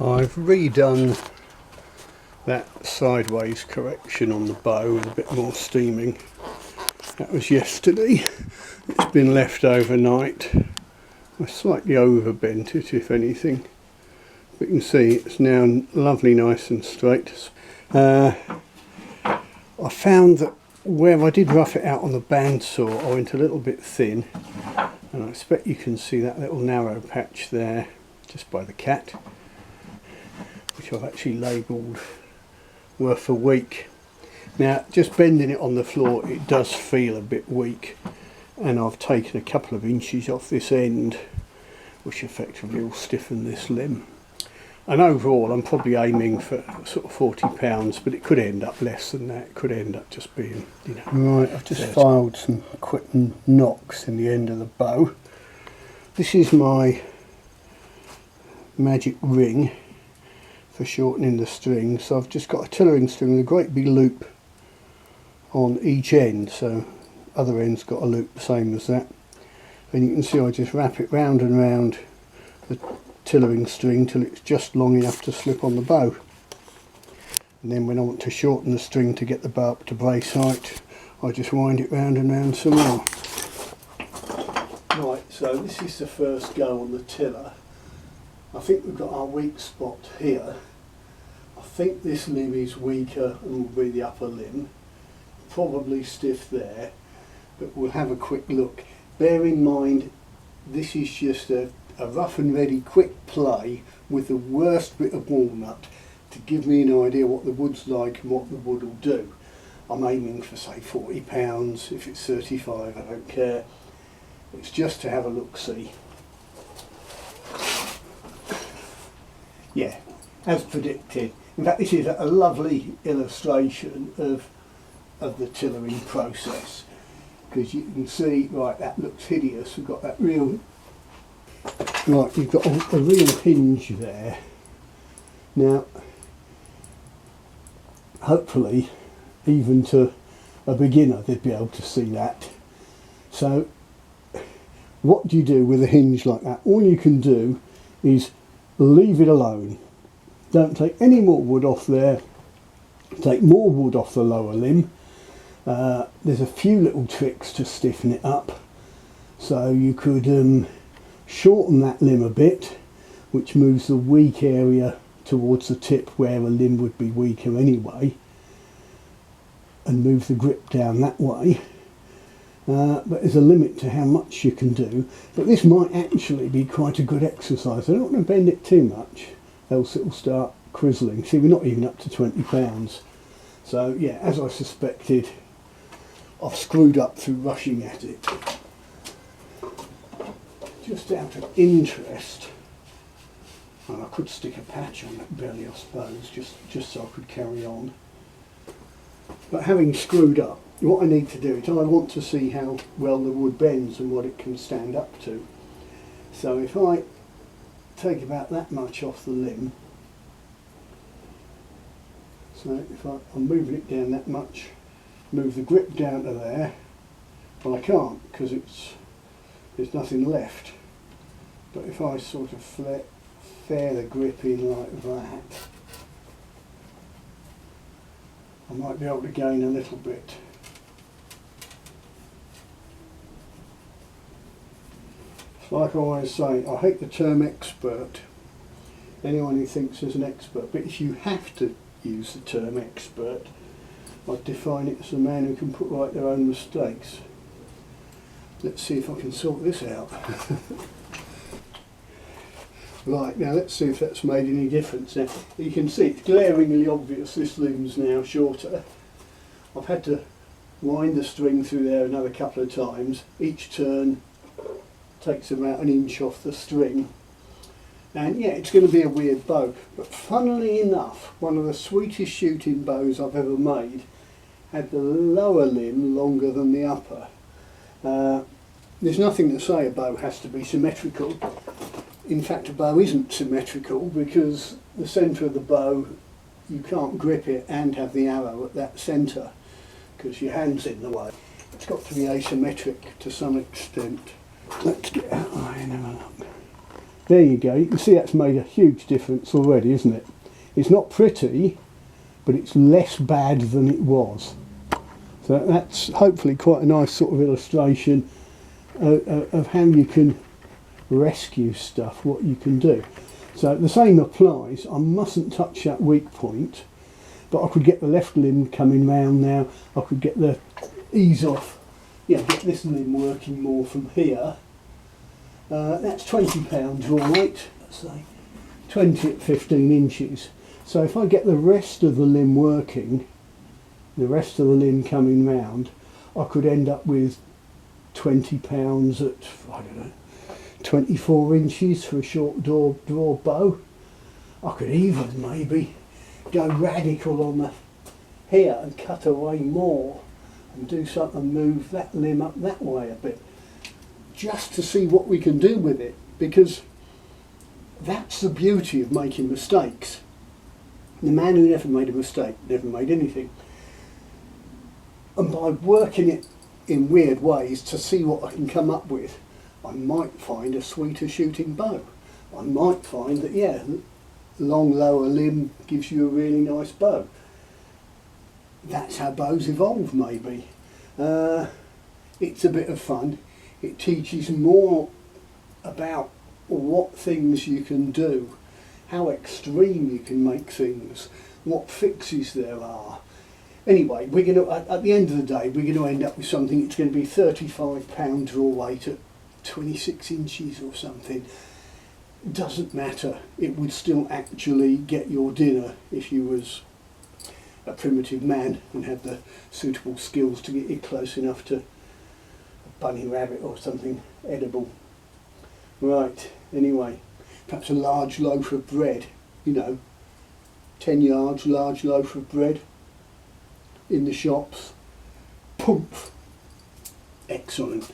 I've redone that sideways correction on the bow with a bit more steaming. That was yesterday. It's been left overnight. I slightly overbent it, if anything. But you can see it's now lovely, nice and straight. I found that where I did rough it out on the bandsaw, I went a little bit thin, and I expect you can see that little narrow patch there just by the cat, which I've actually labelled worth a week. Now, just bending it on the floor, it does feel a bit weak, and I've taken a couple of inches off this end, which effectively will stiffen this limb. And overall, I'm probably aiming for sort of £40, but it could end up less than that. It could end up just being, you know. Right, I've just filed some quick knocks in the end of the bow. This is my magic ring for shortening the string. So I've just got a tillering string with a great big loop on each end. So other end's got a loop the same as that. And you can see I just wrap it round and round the tillering string till it's just long enough to slip on the bow, and then when I want to shorten the string to get the bow up to brace height, I just wind it round and round some more. Right, so this is the first go on the tiller. I think we've got our weak spot here. I think this limb is weaker and will be the upper limb, probably stiff there, but we'll have a quick look. Bear in mind this is just a rough and ready quick play with the worst bit of walnut to give me an idea what the wood's like and what the wood will do. I'm aiming for say £40, if it's 35 I don't care. It's just to have a look-see. Yeah, as predicted. In fact, this is a lovely illustration of the tillering process, because you can see, right, that looks hideous. We've got that real, right, you've got a real hinge there. Now, hopefully, even to a beginner, they'd be able to see that. So, what do you do with a hinge like that? All you can do is leave it alone. Don't take any more wood off there. Take more wood off the lower limb. There's a few little tricks to stiffen it up. So you could shorten that limb a bit, which moves the weak area towards the tip where a limb would be weaker anyway, and move the grip down that way. But there's a limit to how much you can do. But this might actually be quite a good exercise. I don't want to bend it too much, else it will start crizzling. See, we're not even up to £20. So yeah, as I suspected, I've screwed up through rushing at it. Just out of interest, and I could stick a patch on that belly I suppose, just so I could carry on. But having screwed up, what I need to do is I want to see how well the wood bends and what it can stand up to. So if I take about that much off the limb, so if I'm moving it down that much, move the grip down to there, well I can't because there's nothing left. But if I sort of flare the grip in like that, I might be able to gain a little bit. It's like I always say, I hate the term expert. Anyone who thinks there's an expert, but if you have to use the term expert, I'd define it as a man who can put right their own mistakes. Let's see if I can sort this out. Right, now let's see if that's made any difference. Now, you can see it's glaringly obvious this limb's now shorter. I've had to wind the string through there another couple of times. Each turn takes about an inch off the string. And yeah, it's going to be a weird bow. But funnily enough, one of the sweetest shooting bows I've ever made had the lower limb longer than the upper. There's nothing to say a bow has to be symmetrical. In fact, a bow isn't symmetrical because the centre of the bow, you can't grip it and have the arrow at that centre because your hand's in the way. It's got to be asymmetric to some extent. Let's get out of the way and have a look. There you go, you can see that's made a huge difference already, isn't it? It's not pretty, but it's less bad than it was. So that's hopefully quite a nice sort of illustration of how you can rescue stuff, what you can do. So the same applies. I mustn't touch that weak point, but I could get the left limb coming round now. I could get the ease off, yeah, get this limb working more from here. That's 20 pounds draw weight, let's say 20 at 15 inches. So if I get the rest of the limb working, the rest of the limb coming round, I could end up with 20 pounds at, I don't know, 24 inches for a short draw bow. I could even maybe go radical on the here and cut away more and do something, move that limb up that way a bit, just to see what we can do with it, because that's the beauty of making mistakes. The man who never made a mistake never made anything. And by working it in weird ways to see what I can come up with, I might find a sweeter shooting bow. I might find that, yeah, long lower limb gives you a really nice bow. That's how bows evolve, maybe. It's a bit of fun. It teaches more about what things you can do, how extreme you can make things, what fixes there are. Anyway, we're going to, at the end of the day, we're going to end up with something that's going to be 35 pound draw weight at 26 inches or something. Doesn't matter. It would still actually get your dinner if you was a primitive man and had the suitable skills to get you close enough to a bunny rabbit or something edible. Right, anyway, perhaps a large loaf of bread, you know, 10 yards, large loaf of bread in the shops. Poof! Excellent.